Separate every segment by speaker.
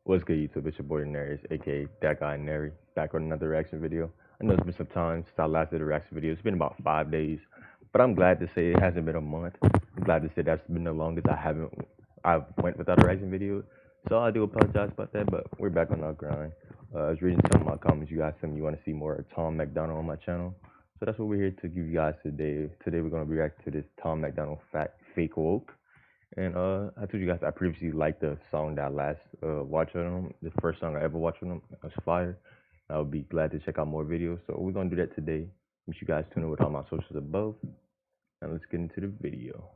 Speaker 1: What's good, YouTube? It's your boy Nari, aka ThatGuyNari, back with another reaction video. I know it's been some time since I last did a reaction video. It's been about 5 days, but I'm glad to say it hasn't been a month. I'm glad to say that's been the longest I went without a reaction video. So I do apologize about that, but we're back on our grind. I was reading some of my comments. You guys said you want to see more of Tom MacDonald on my channel, so that's what we're here to give you guys today. Today we're gonna react to this Tom MacDonald Fake Woke. And I told you guys I previously liked the song that I last watched on them. The first song I ever watched on them was fire. I would be glad to check out more videos. So we're gonna do that today. Make sure you guys tune in with all my socials above. And let's get into the video.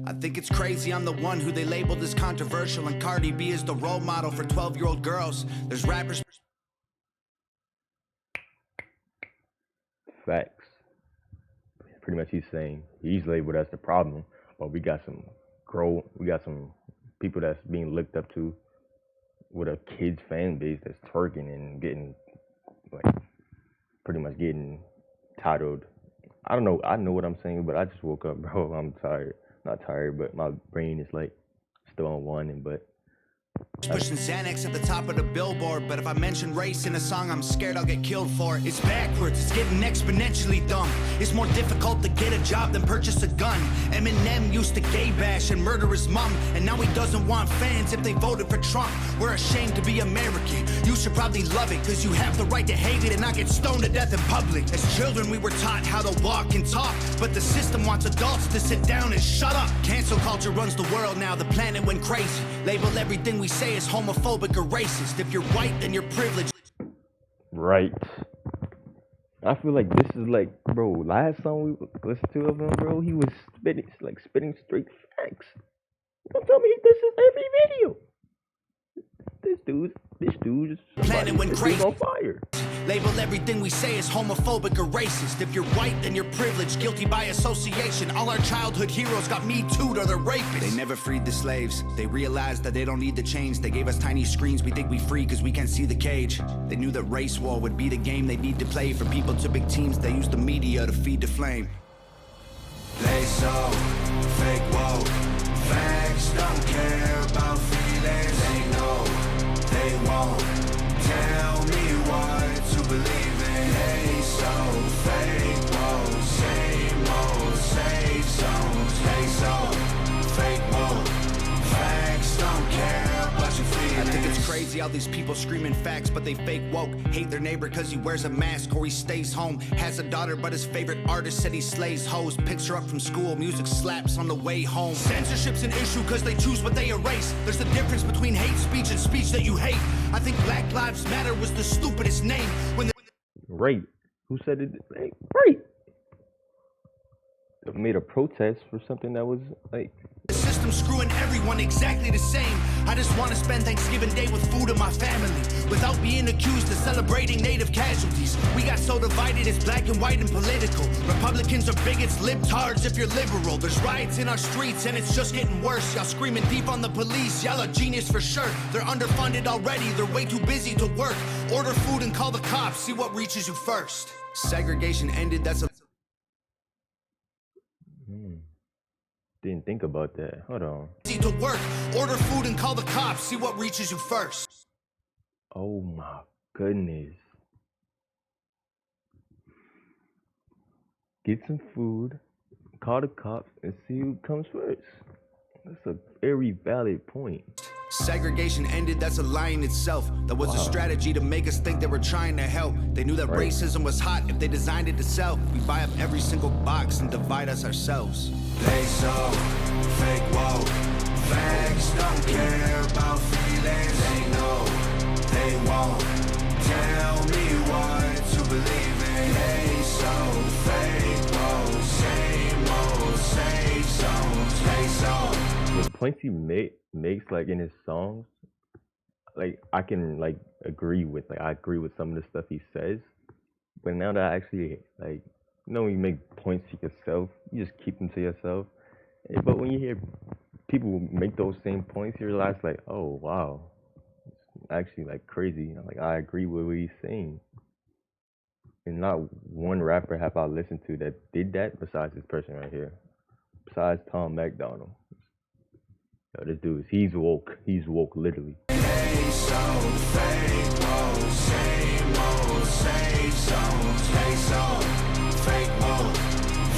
Speaker 2: I think it's crazy I'm the one who they labeled as controversial, and Cardi B is the role model for 12-year-old girls. There's rappers.
Speaker 1: Facts. Pretty much he's labeled as the problem, but we got some people that's being looked up to with a kids fan base that's twerking and getting like pretty much getting titled. I don't know. I know what I'm saying, but I just woke up, bro. I'm tired. Not tired, but my brain is like still on one. But
Speaker 2: Pushing Xanax at the top of the billboard, but if I mention race in a song, I'm scared I'll get killed for it. It's backwards, it's getting exponentially dumb. It's more difficult to get a job than purchase a gun. Eminem used to gay bash and murder his mom, and now he doesn't want fans if they voted for Trump. We're ashamed to be American. You should probably love it, cause you have the right to hate it and not get stoned to death in public. As children we were taught how to walk and talk, but the system wants adults to sit down and shut up. Cancel culture runs the world now, the planet went crazy. Label everything we say is homophobic or racist. If you're white, then you're privileged.
Speaker 1: Right. I feel like this is like, bro, last song we listened to of him, bro, he was spitting straight facts. Don't tell me this is every video. This dude is
Speaker 2: Planet went crazy.
Speaker 1: on fire.
Speaker 2: Label everything we say is homophobic or racist. If you're white, then you're privileged, guilty by association. All our childhood heroes got Me Too'd or they're rapists. They never freed the slaves. They realized that they don't need the chains. They gave us tiny screens. We think we free because we can't see the cage. They knew that race war would be the game they need to play. For people to big teams, they use the media to feed the flame. They so fake woke. Facts don't care about feelings. They know they won't tell me what to believe in. They so fake woke. Same old safe zones. They so fake woke. Facts don't care about your feelings. I think it's crazy all these people screaming facts, but they fake woke. Hate their neighbor cause he wears a mask or he stays home. Has a daughter but his favorite artist said he slays hoes. Picks her up from school, music slaps on the way home. Censorship's an issue cause they choose what they erase. There's a difference between hate speech and speech that you hate. I think Black Lives Matter was the stupidest name when
Speaker 1: Right. Who said it? Like, right. Made a protest for something that was like
Speaker 2: the system screwing everyone exactly the same. I just want to spend Thanksgiving Day with food and my family without being accused of celebrating native casualties. We got so divided, it's black and white and political. Republicans are bigots, libtards if you're liberal. There's riots in our streets and it's just getting worse. Y'all screaming deep on the police, y'all are genius for sure. They're underfunded already, they're way too busy to work. Order food and call the cops, see what reaches you first. Segregation ended, that's a
Speaker 1: didn't think about that. Hold on.
Speaker 2: to work. Order food and call the cops, see what reaches you first.
Speaker 1: Oh my goodness. Get some food, call the cops, and see who comes first. That's a very valid point.
Speaker 2: Segregation ended, that's a lie in itself. That was a strategy to make us think they were trying to help. They knew that racism was hot if they designed it to sell. We buy up every single box and divide us ourselves. They so fake woke. Facts don't care about feelings. They know they won't tell me what to believe in. They so fake woke. Same old safe zones. They so
Speaker 1: The points he makes like in his songs, like I can like agree with. Like I agree with some of the stuff he says. But now that I actually like, when you make points to yourself, you just keep them to yourself. But when you hear people make those same points, you realize like, oh wow, it's actually like crazy. Like I agree with what he's saying. And not one rapper have I listened to that did that besides this person right here. besides Tom MacDonald. Yo, this dude, he's woke. He's woke, literally.
Speaker 2: They so fake, whoa, same old, same songs. They so fake, whoa,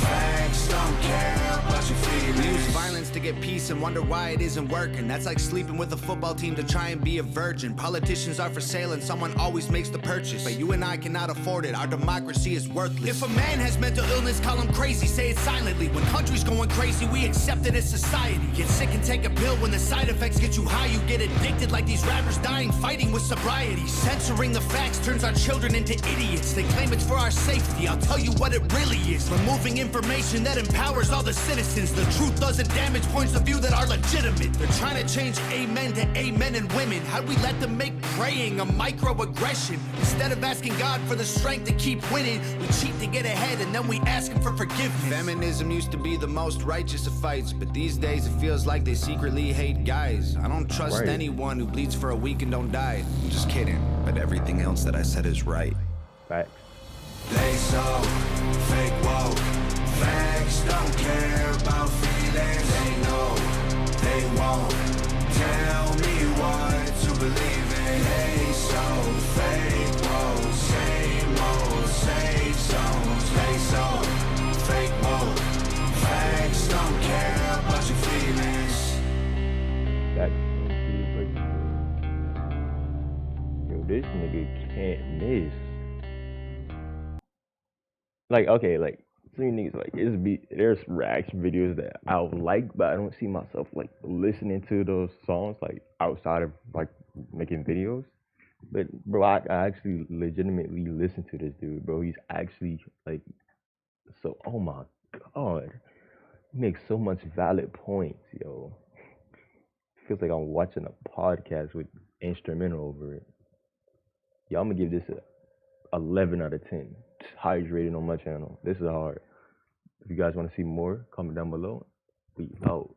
Speaker 2: facts don't care about your feelings. We use violence to get peace and wonder why it isn't working. That's like sleeping with a football team to try and be a virgin. Politicians are for sale and someone always makes the purchase, but you and I cannot afford it. Our democracy is worthless. If a man has mental illness, call him crazy, say it silently. When country's going crazy, we accept it as society. Get sick and take a pill. When the side effects get you high, you get addicted like these rappers dying fighting with sobriety. Censoring the facts turns our children into idiots. They claim it's for our safety. I'll tell you what it really is. Removing information that empowers all the citizens. The truth doesn't damage points of view that are legitimate. They're trying to change amen to amen and women. How'd we let them make praying a microaggression? Instead of asking God for the strength to keep winning, we cheat to get ahead and then we ask him for forgiveness. Feminism used to be the most righteous of fights, but these days it feels like they secretly hate guys. I don't trust anyone who bleeds for a week and don't die. I'm just kidding, but everything else that I said is right.
Speaker 1: Facts.
Speaker 2: They so fake woke. Facts don't care about feelings. They know they won't tell me what to believe in. They so fake woke. Same old, same songs. They so fake woke. Facts don't care about your feelings.
Speaker 1: That's yo, this nigga can't miss. Like, okay, like some niggas like there's reaction videos that I would like, but I don't see myself like listening to those songs like outside of like making videos. But bro, I actually legitimately listen to this dude, bro. He's actually like so. Oh my god, he makes so much valid points, yo. Feels like I'm watching a podcast with instrumental over it. Yo, I'm gonna give this a 11 out of 10. It's highest rated on my channel. This is hard. If you guys want to see more, comment down below. We out.